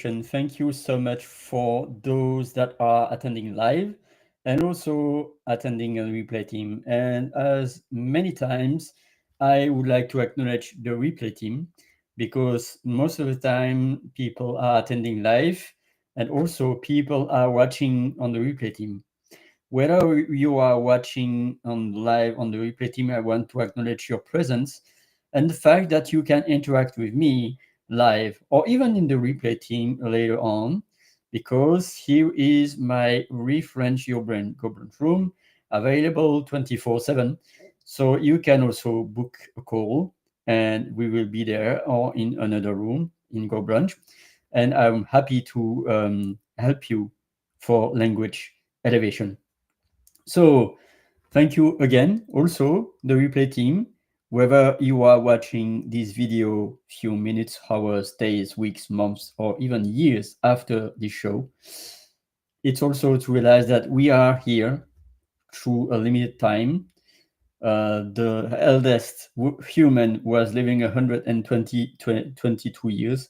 session. Thank you so much for those that are attending live and also attending a replay team. And as many times, I would like to acknowledge the replay team because most of the time people are attending live and also people are watching on the replay team. Whether you are watching on live on the replay team, I want to acknowledge your presence and the fact that you can interact with me live or even in the replay team later on, because here is my Refrench Your Brain Goblin room available 24/7. So you can also book a call and we will be there or in another room in Go Brunch. And I'm happy to help you for language elevation. So thank you again, also the replay team, whether you are watching this video few minutes, hours, days, weeks, months, or even years after this show. It's also to realize that we are here through a limited time. The eldest human was living 122 years,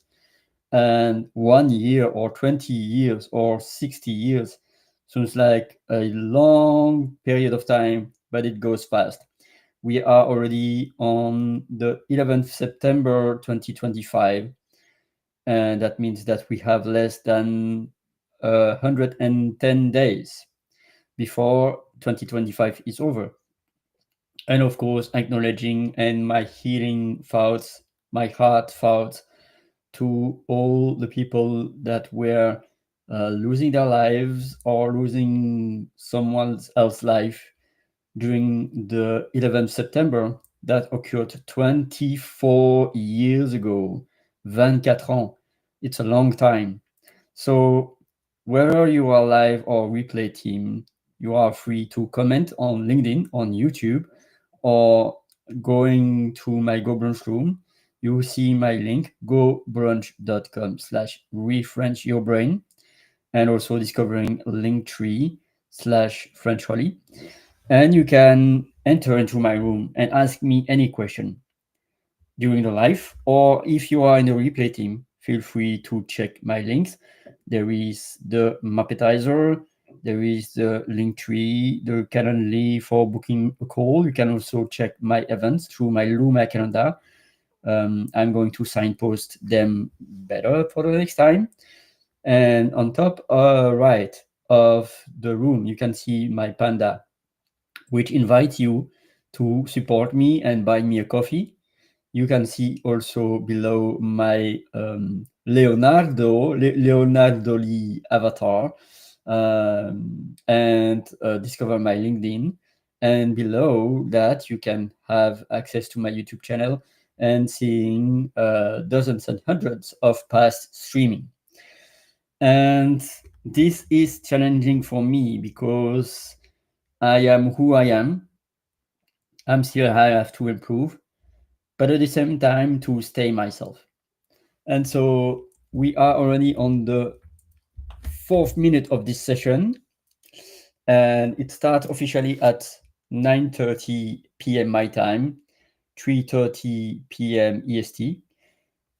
and 1 year or 20 years or 60 years sounds like a long period of time, but it goes fast. We are already on the 11th September 2025, and that means that we have less than 110 days before 2025 is over. And of course, acknowledging and my healing thoughts, my heart thoughts to all the people that were losing their lives or losing someone else's life during the 11th September that occurred 24 years ago. 24 ans. It's a long time. So whether you are live or replay team, you are free to comment on LinkedIn, on YouTube, or going to my Go Brunch room. You see my link, gobrunch.com/refrenchyourbrain, and also discovering linktree/FrenchHolly. And you can enter into my room and ask me any question during the live, or if you are in the replay team, feel free to check my links. There is the Mappetizer, there is the Linktree, the Calendly for booking a call. You can also check my events through my Luma calendar. I'm going to signpost them better for the next time. And on top right of the room, you can see my panda, which invites you to support me and buy me a coffee. You can see also below my Leonardo Lee avatar, and discover my LinkedIn. And below that, you can have access to my YouTube channel and seeing dozens and hundreds of past streaming. And this is challenging for me because I am who I am. I'm still I have to improve, but at the same time to stay myself. And so we are already on the 4th minute of this session, and it starts officially at 9:30 p.m. my time, 3:30 p.m. EST.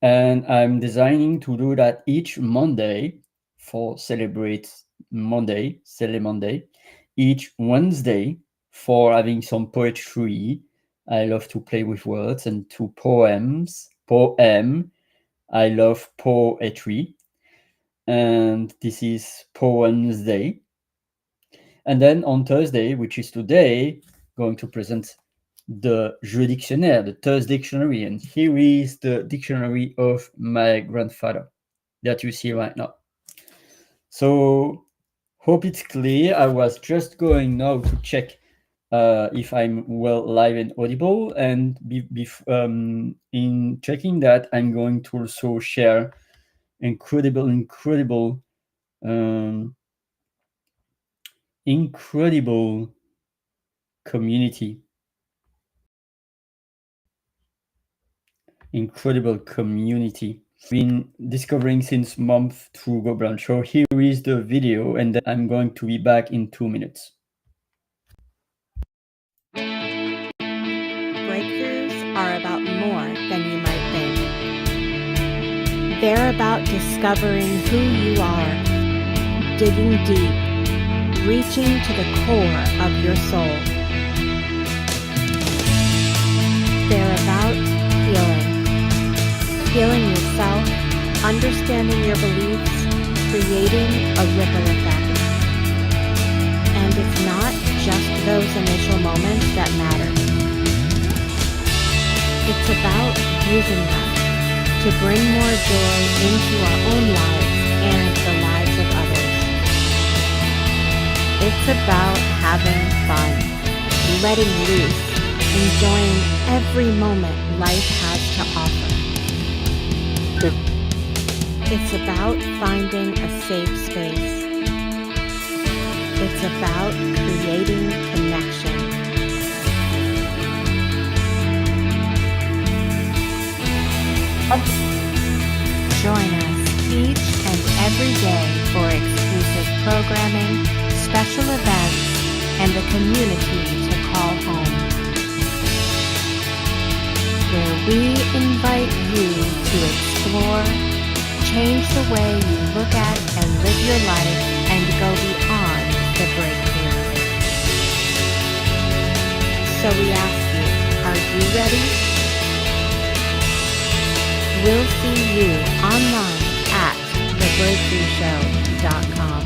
And I'm designing to do that each Monday for Celebrate Monday, each Wednesday for having some poetry. I love to play with words and to poem. I love poetry. And this is Poems Day. And then on Thursday, which is today, going to present the Dictionnaire, the ThursDayctionary. And here is the dictionary of my grandfather that you see right now. So hope it's clear. I was just going now to check if I'm well live and audible. And in checking that, I'm going to also share incredible community. Incredible community. Been discovering since month through Go Brunch. So here is the video, and then I'm going to be back in 2 minutes. Breakthroughs are about more than you might think. They're about discovering who you are, digging deep, reaching to the core of your soul. They're about healing yourself, understanding your beliefs, creating a ripple effect. And it's not just those initial moments that matter. It's about using them to bring more joy into our own lives and the lives of others. It's about having fun, letting loose, enjoying every moment life has to offer. It's about finding a safe space. It's about creating connection. Join us each and every day for exclusive programming, special events, and a community to call home, where we invite you to explore, change the way you look at and live your life, and go beyond the breakthrough. So we ask you, are you ready? We'll see you online at thebreakthroughshow.com.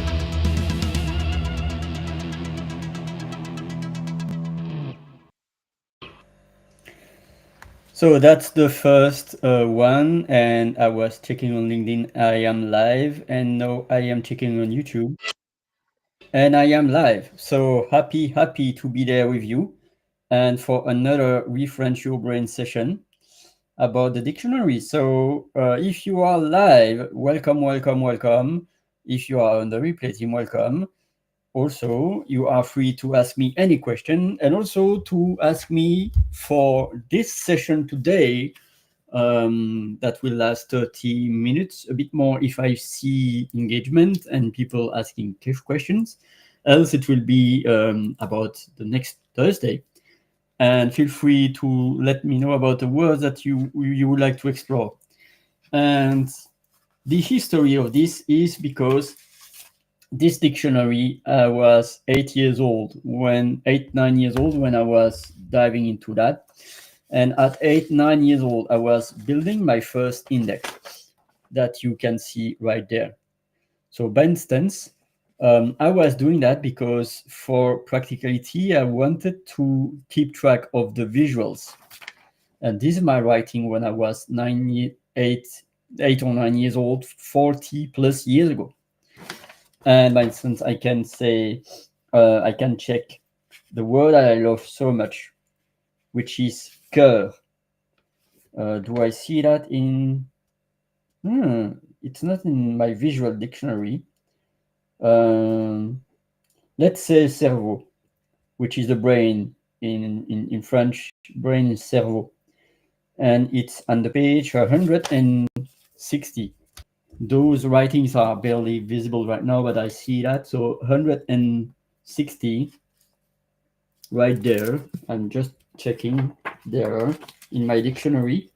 So that's the first one, and I was checking on LinkedIn. I am live, and now I am checking on YouTube, and I am live. So happy to be there with you, and for another Refrench Your Brain session about the dictionary. So if you are live, welcome. If you are on the replay team, welcome. Also, you are free to ask me any question, and also to ask me for this session today that will last 30 minutes, a bit more if I see engagement and people asking questions. Else it will be about the next Thursday. And feel free to let me know about the words that you would like to explore. And the history of this is because this dictionary was 9 years old when I was diving into that. And at 9 years old, I was building my first index that you can see right there. So by instance, I was doing that because for practicality, I wanted to keep track of the visuals. And this is my writing when I was 8 or 9 years old, 40 plus years ago. And by instance, I can say, I can check the word that I love so much, which is cœur. Do I see that in? It's not in my visual dictionary. Let's say cerveau, which is the brain. In French, brain is cerveau. And it's on the page 160. Those writings are barely visible right now, but I see that. So 160 right there. I'm just checking there in my dictionary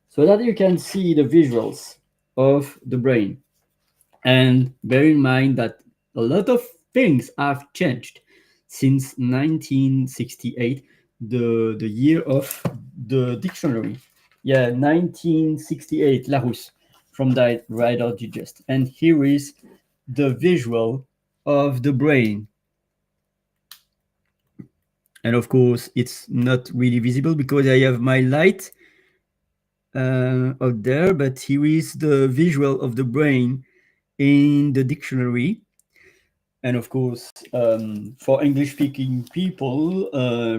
so that you can see the visuals of the brain. And bear in mind that a lot of things have changed since 1968, the year of the dictionary. Yeah, 1968, Larousse, from that Writer Digest. And here is the visual of the brain. And of course, it's not really visible because I have my light out there, but here is the visual of the brain in the dictionary. And of course, for English-speaking people,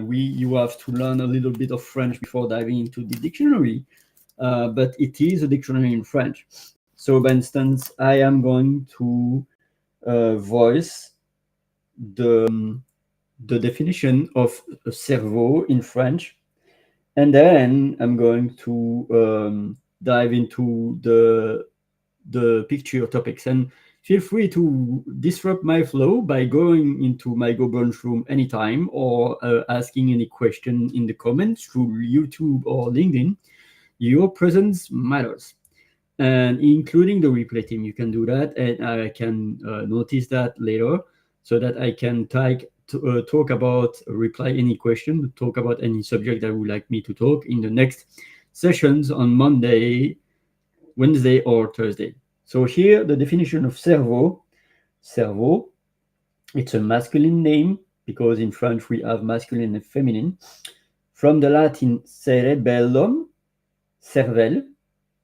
you have to learn a little bit of French before diving into the dictionary. But it is a dictionary in French. So, for instance, I am going to voice the definition of a cerveau in French, and then I'm going to dive into the picture topics. And feel free to disrupt my flow by going into my Go Brunch room anytime or asking any question in the comments through YouTube or LinkedIn. Your presence matters. and including the replay team. You can do that, and I can notice that later so that I can talk about, reply any question, talk about any subject that would like me to talk in the next sessions on Monday, Wednesday, or Thursday. So here, the definition of cerveau. Cerveau, it's a masculine name because in French we have masculine and feminine. From the Latin cerebellum, cervelle.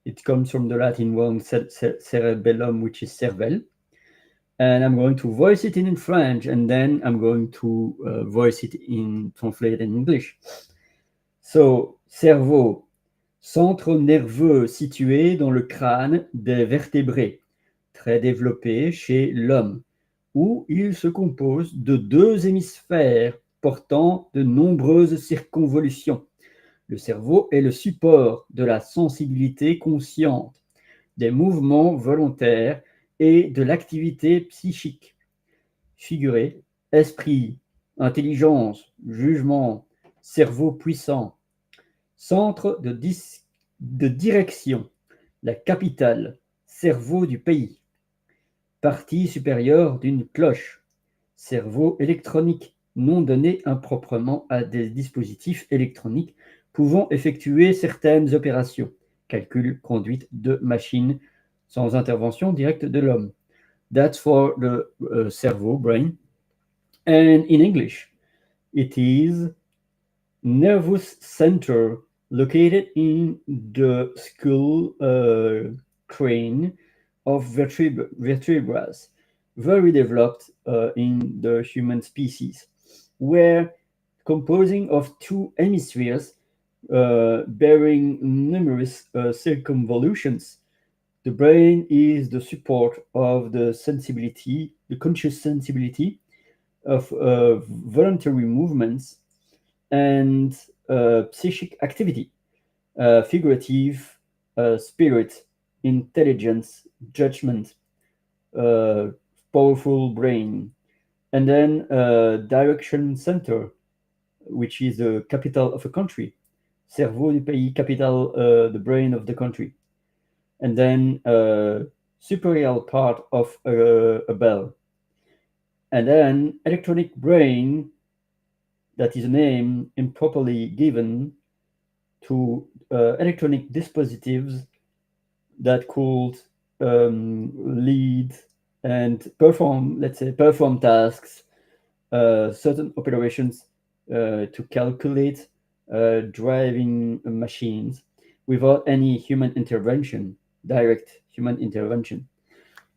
It comes from the Latin word cerebellum, which is cervelle. And I'm going to voice it in French, and then I'm going to voice it translate in English. So, cerveau, centre nerveux situé dans le crâne des vertébrés, très développé chez l'homme, où il se compose de deux hémisphères portant de nombreuses circonvolutions. Le cerveau est le support de la sensibilité consciente, des mouvements volontaires et de l'activité psychique. Figuré, esprit, intelligence, jugement, cerveau puissant, centre de direction, la capitale, cerveau du pays, partie supérieure d'une cloche, cerveau électronique, nom donné improprement à des dispositifs électroniques pouvant effectuer certaines opérations, calcul, conduite de machines sans intervention directe de l'homme. That's for the cerveau, brain. And in English, it is nervous center located in the skull crane of vertebrae, very developed in the human species, where composing of two hemispheres bearing numerous circumvolutions. The brain is the support of the sensibility, the conscious sensibility of voluntary movements and psychic activity, figurative spirit, intelligence, judgment, powerful brain, and then direction center, which is the capital of a country. Cerveau du pays, capital, the brain of the country. And then superior part of a bell. And then electronic brain, that is a name improperly given to electronic dispositives that could lead and perform, let's say, perform tasks, certain operations to calculate driving machines without any human intervention, direct human intervention.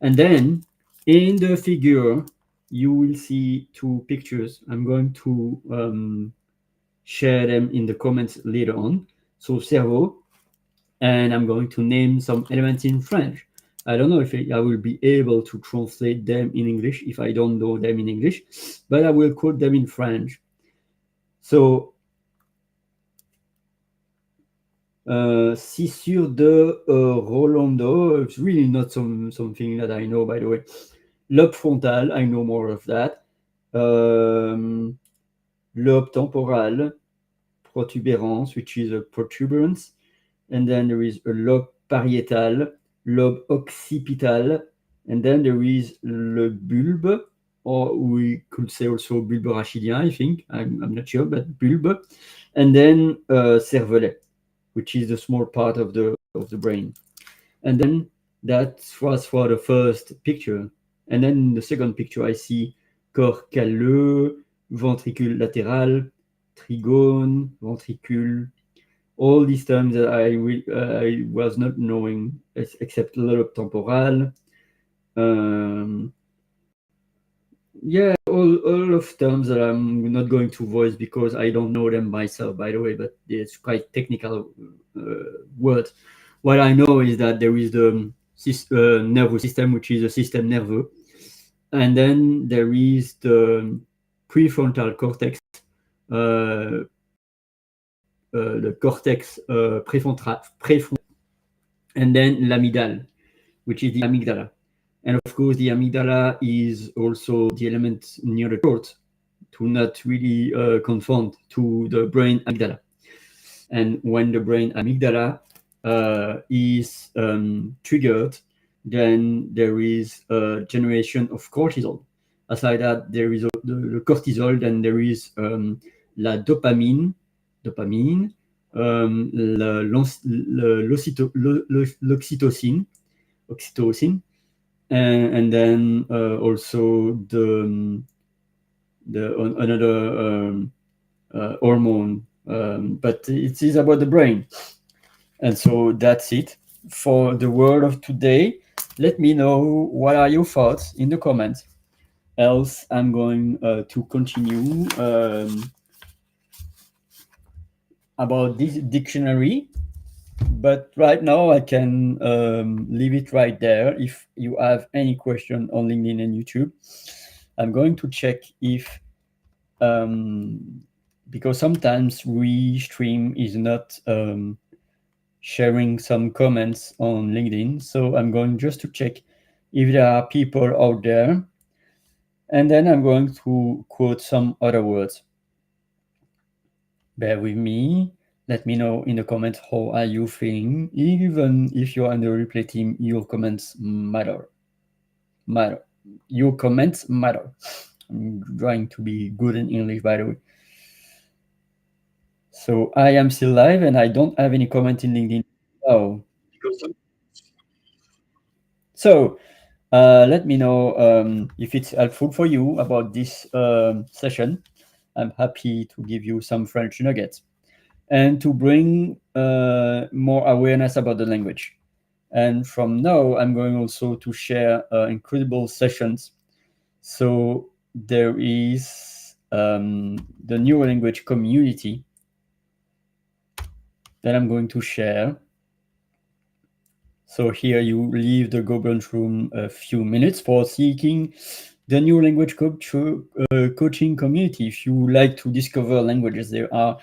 And then in the figure, you will see two pictures. I'm going to share them in the comments later on. So cerveau, and I'm going to name some elements in French. I don't know if I will be able to translate them in English if I don't know them in English, but I will quote them in French. So, Cissure de Rolando, it's really not something that I know, by the way. Lobe frontal, I know more of that. Lobe temporal, protuberance, which is a protuberance. And then there is a lobe parietal, lobe occipital, and then there is le bulbe, or we could say also bulbe rachidien, I think. I'm not sure, but bulbe. And then cervelet, which is the small part of the brain. And then that was for the first picture. And then in the second picture, I see corps calleux, ventricule latéral, trigone, ventricule, all these terms that I was not knowing, except lobe temporal. Yeah, all of terms that I'm not going to voice because I don't know them myself, by the way, but it's quite technical words. What I know is that there is the nervous system, which is a system nerveux, and then there is the prefrontal cortex, the cortex prefrontal, and then l'amygdale, which is the amygdala. And of course, the amygdala is also the element near the throat, to not really confound to the brain amygdala. And when the brain amygdala is triggered, then there is a generation of cortisol. Aside that, there is the cortisol, then there is la dopamine, l'oxytocin, and then also another hormone, but it is about the brain. And so that's it for the word of today. Let me know what are your thoughts in the comments. Else, I'm going to continue about this dictionary. But right now, I can leave it right there. If you have any question on LinkedIn and YouTube, I'm going to check if, because sometimes Restream is not sharing some comments on LinkedIn. So I'm going just to check if there are people out there. And then I'm going to quote some other words. Bear with me. Let me know in the comments how are you feeling. Even if you're on the replay team, your comments matter. Your comments matter. I'm trying to be good in English, by the way. So I am still live and I don't have any comment in LinkedIn. Oh, so let me know if it's helpful for you about this session. I'm happy to give you some French nuggets and to bring more awareness about the language. And from now, I'm going also to share incredible sessions. So there is the neurolanguage community that I'm going to share. So here you leave the governance room a few minutes for seeking the new language coaching community. If you like to discover languages, there are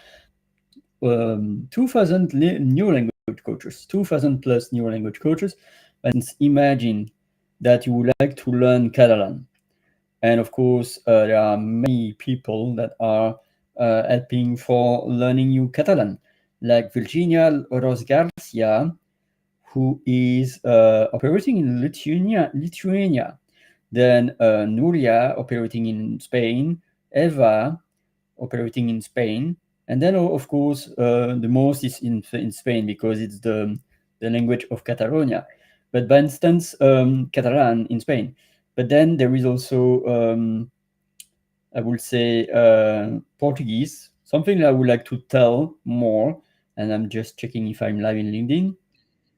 2,000 new language coaches, 2,000 plus new language coaches. And imagine that you would like to learn Catalan. And of course, there are many people that are helping for learning you Catalan, like Virginia Ros Garcia, who is operating in Lithuania. Then Nuria operating in Spain, Eva operating in Spain, and then of course the most is in Spain because it's the language of Catalonia. But by instance, Catalan in Spain. But then there is also I would say Portuguese. Something I would like to tell more, and I'm just checking if I'm live in LinkedIn.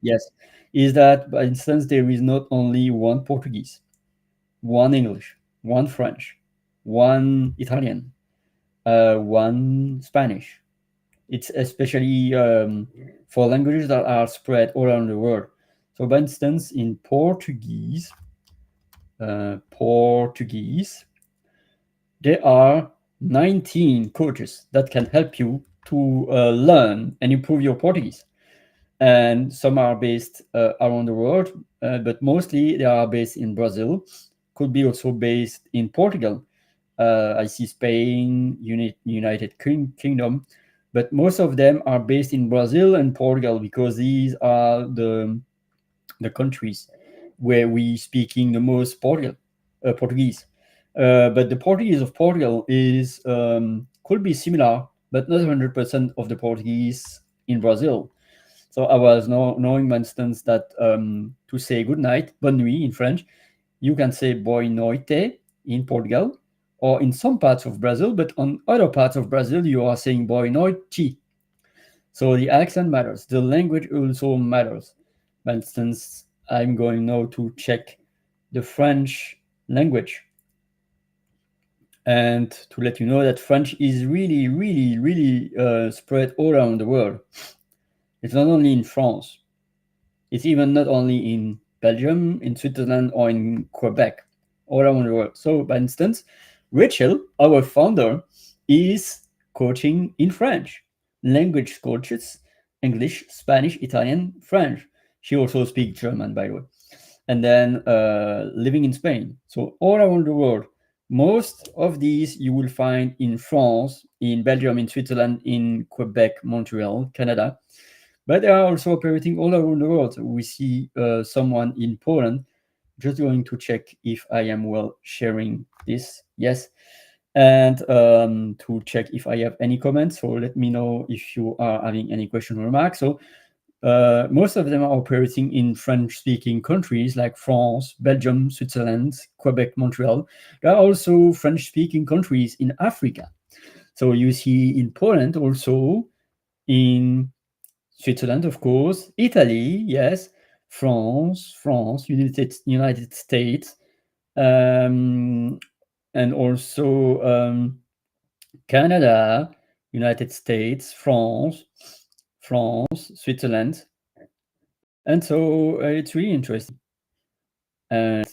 Yes, is that, for instance, there is not only one Portuguese, one English, one French, one Italian, one Spanish. It's especially for languages that are spread all around the world. So, for instance, in Portuguese, there are 19 coaches that can help you to learn and improve your Portuguese. And some are based around the world, but mostly they are based in Brazil. Could be also based in Portugal. I see Spain, United Kingdom, but most of them are based in Brazil and Portugal because these are the countries where we speaking the most Portuguese. But the Portuguese of Portugal is could be similar, but not 100% of the Portuguese in Brazil. So I was knowing, for instance, that to say good night, bonne nuit in French, you can say boa noite in Portugal, or in some parts of Brazil, but on other parts of Brazil, you are saying boa noite. So the accent matters. The language also matters. For instance, I'm going now to check the French language. And to let you know that French is really, really, really spread all around the world. It's not only in France. It's even not only in Belgium, in Switzerland, or in Quebec, all around the world. So, for instance, Rachel, our founder, is coaching in French. Language coaches, English, Spanish, Italian, French. She also speaks German, by the way. And then living in Spain. So all around the world. Most of these you will find in France, in Belgium, in Switzerland, in Quebec, Montreal, Canada. but they are also operating all around the world. We see someone in Poland. Just going to check if I am well sharing this. Yes. And to check if I have any comments. So let me know if you are having any question or remarks. So most of them are operating in French-speaking countries like France, Belgium, Switzerland, Quebec, Montreal. There are also French-speaking countries in Africa. So you see in Poland also, in Switzerland, of course, Italy, yes, France, United States, and also Canada, United States, France, Switzerland, and so it's really interesting. And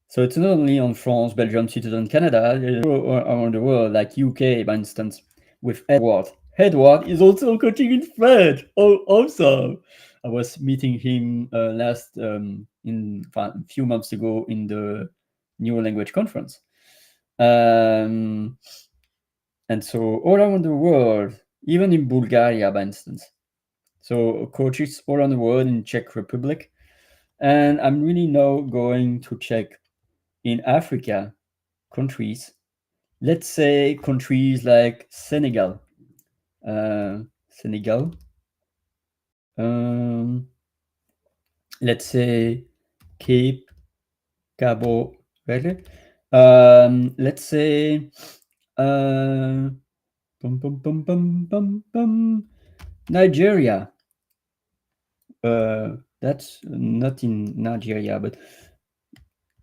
so it's not only on France, Belgium, Switzerland, Canada, around the world, like UK, for instance, with Edward. Edward is also coaching in French. Oh, awesome! I was meeting him a few months ago in the New Language Conference. And so all around the world, even in Bulgaria, for instance. So coaches all around the world in Czech Republic. And I'm really now going to check in Africa countries. Let's say countries like Senegal. Senegal. Let's say Cape, Cabo Verde. Let's say Nigeria. That's not in Nigeria, but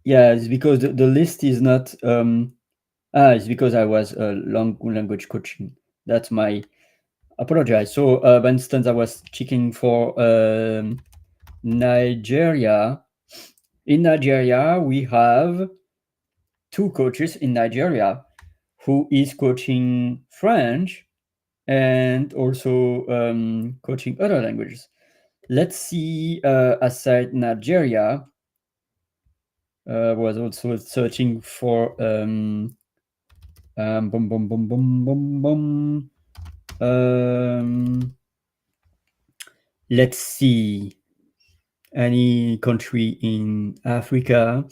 yeah, it's because the list is not. It's because I was long language coaching. That's my apologize. So, for instance, I was checking for Nigeria. In Nigeria, we have two coaches in Nigeria who is coaching French and also coaching other languages. Let's see, aside Nigeria, was also searching for let's see, any country in Africa.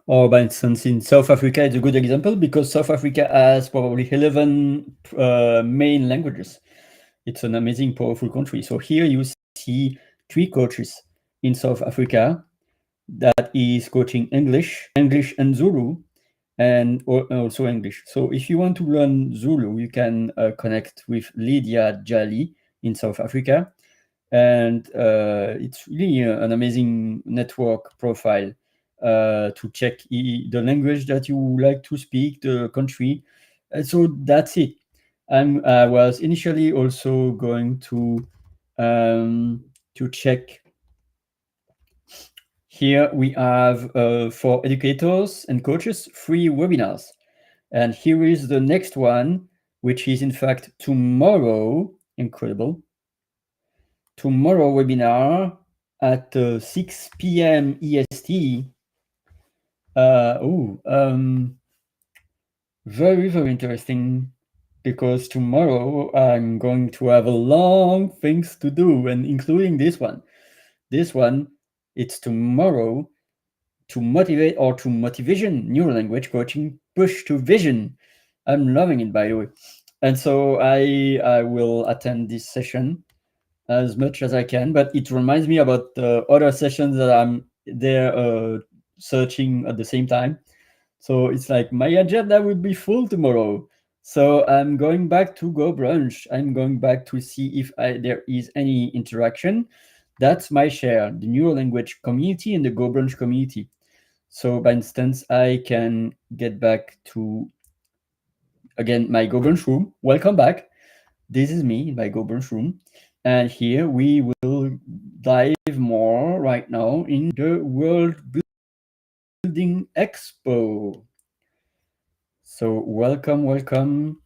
Or, for instance, in South Africa, it's a good example because South Africa has probably 11 main languages. It's an amazing, powerful country. So here you see 3 coaches in South Africa that is coaching English and Zulu, and also English. So if you want to learn Zulu, you can connect with Lydia Jali in South Africa. And it's really an amazing network profile to check the language that you like to speak, the country. So that's it. I was initially also going to check. Here we have for educators and coaches free webinars. And here is the next one, which is in fact tomorrow. Incredible. Tomorrow webinar at 6 p.m. EST. Very, very interesting, because tomorrow I'm going to have a long things to do, and including this one. This one, it's tomorrow, to motivate or to motivation neurolanguage coaching, push to vision. I'm loving it, by the way. And so I will attend this session as much as I can, but it reminds me about the other sessions that I'm there searching at the same time. So it's like my agenda will be full tomorrow. So I'm going back to Go Brunch. I'm going back to see if there is any interaction. That's my share, the neurolanguage community and the Go Brunch community. So, for instance, I can get back to, again, my Go Brunch room. Welcome back. This is me in my Go Brunch room. And here we will dive more right now in the World Building Expo. So welcome.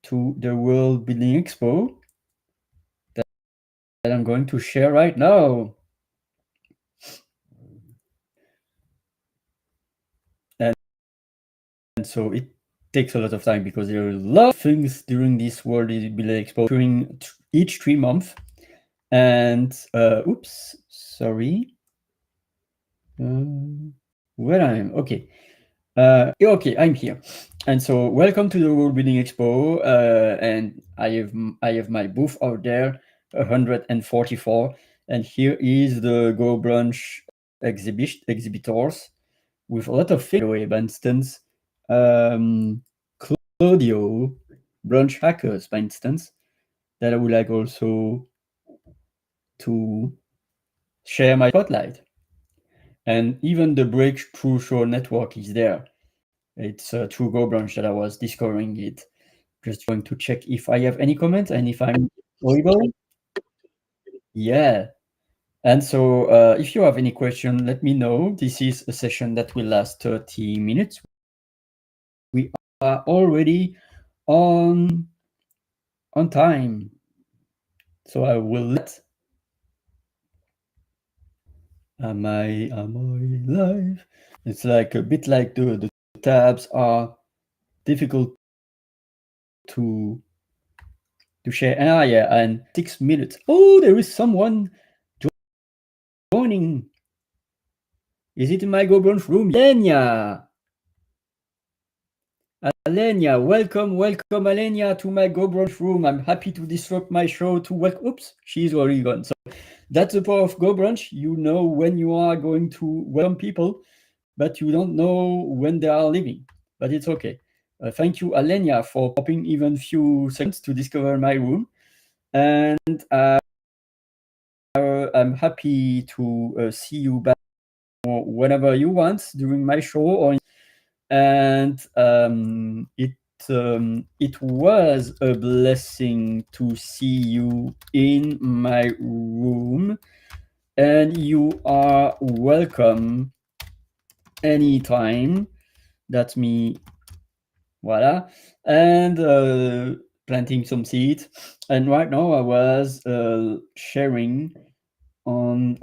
to the World Building Expo that I'm going to share right now. And so it takes a lot of time because there are a lot of things during this World Building Expo during each 3 months. And oops, sorry. Where I am? Okay. Okay, I'm here. And so welcome to the World Building Expo. And I have my booth out there, 144. And here is the Go Brunch exhibitors with a lot of things. For instance, Claudio, Brunch Hackers, for instance, that I would like also to share my spotlight. And even the Breakthrough Show Network is there. It's through Go Brunch that I was discovering it. Just going to check if I have any comments and if I'm audible. Yeah. And so if you have any question, let me know. This is a session that will last 30 minutes. We are already on time. So I will let. Am I live? It's like a bit like the tabs are difficult to share. Yeah, and 6 minutes. Oh, there is someone joining. Is it in my Go Brunch room? Alenia, welcome, Alenia, to my Go Brunch room. I'm happy to disrupt my show to welcome. Oops, she's already gone. So that's the power of Go Brunch. You know when you are going to welcome people, but you don't know when they are leaving. But it's okay. Thank you, Alenia, for popping even few seconds to discover my room. And I'm happy to see you back whenever you want during my show. And it was a blessing to see you in my room. And you are welcome anytime. That's me. Voila. And planting some seeds. And right now I was sharing on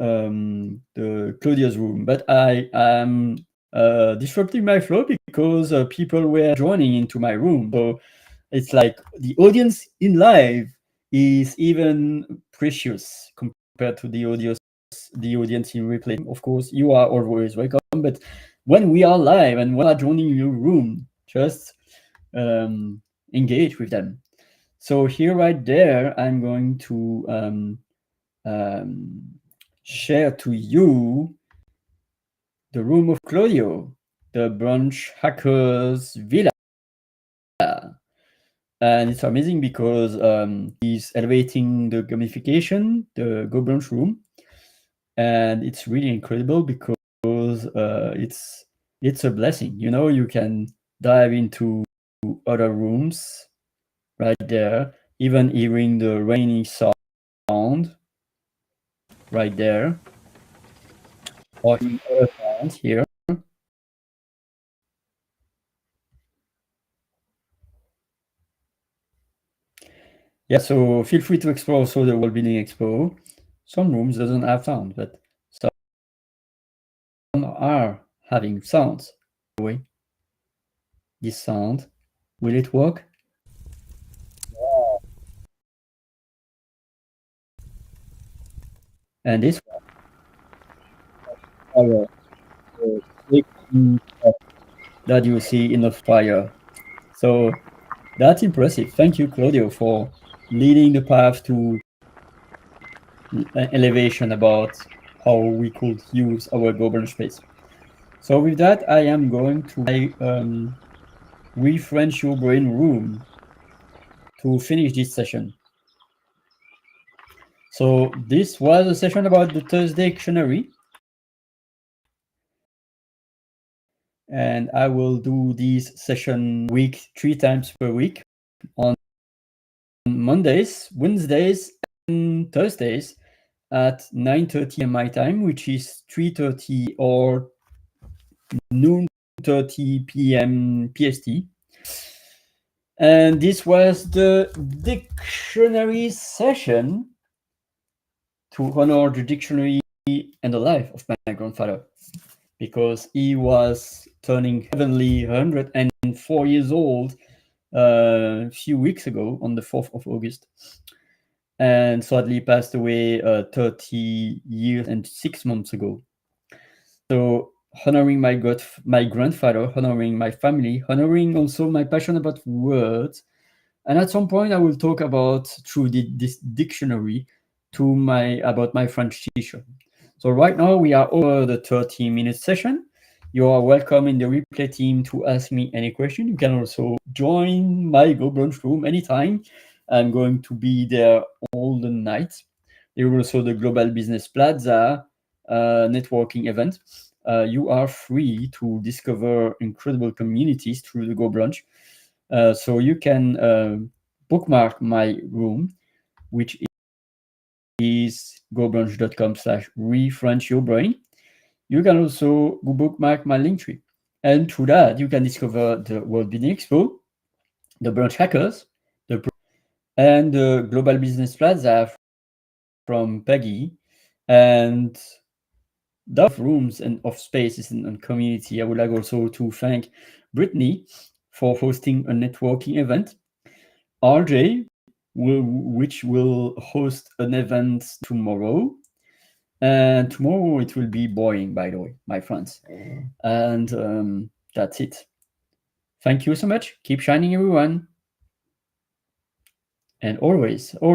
the Claudia's room, but I am disrupting my flow because people were joining into my room. So it's like the audience in live is even precious compared to the audience in replay. Of course, you are always welcome, but when we are live and when we are joining your room, just engage with them. So here right there, I'm going to share to you the room of Claudio, the Brunch Hackers Villa. And it's amazing because he's elevating the gamification, the Go Brunch room. And it's really incredible because it's a blessing. You know, you can dive into other rooms right there, even hearing the rainy sound right there, or other sounds here. Yeah, so feel free to explore also the World Building Expo. Some rooms doesn't have sound, but some are having sounds. Anyway, this sound, will it work? And this one, that you see in the fire. So that's impressive. Thank you, Claudio, for leading the path to elevation about how we could use our global space. So with that, I am going to refresh your brain room to finish this session. So this was a session about the ThursDayctionary. And I will do this session 3 times per week on Mondays, Wednesdays, and Thursdays at 9:30 am my time, which is 3:30 or noon 30 p.m. PST. And this was the dictionary session to honor the dictionary and the life of my grandfather, because he was turning heavenly 104 years old a few weeks ago on the 4th of August, and sadly passed away 30 years and 6 months ago. So honoring my grandfather, honoring my family, honoring also my passion about words. And at some point, I will talk about through this dictionary about my French teacher. So right now we are over the 30-minute session. You are welcome in the replay team to ask me any question. You can also join my Go Brunch room anytime. I'm going to be there all the night. There is also the Global Business Plaza networking event. You are free to discover incredible communities through the Go Brunch. So you can bookmark my room, which is gobrunch.com/ReFrenchYourBrain. You can also bookmark my link tree. And through that, you can discover the World Building Expo, the Brunch Hackers, and the Global Business Plaza from Peggy, and the rooms and of spaces and community. I would like also to thank Brittany for hosting a networking event. RJ, which will host an event tomorrow. And tomorrow it will be boring, by the way, my friends. And that's it. Thank you so much. Keep shining, everyone. And always, always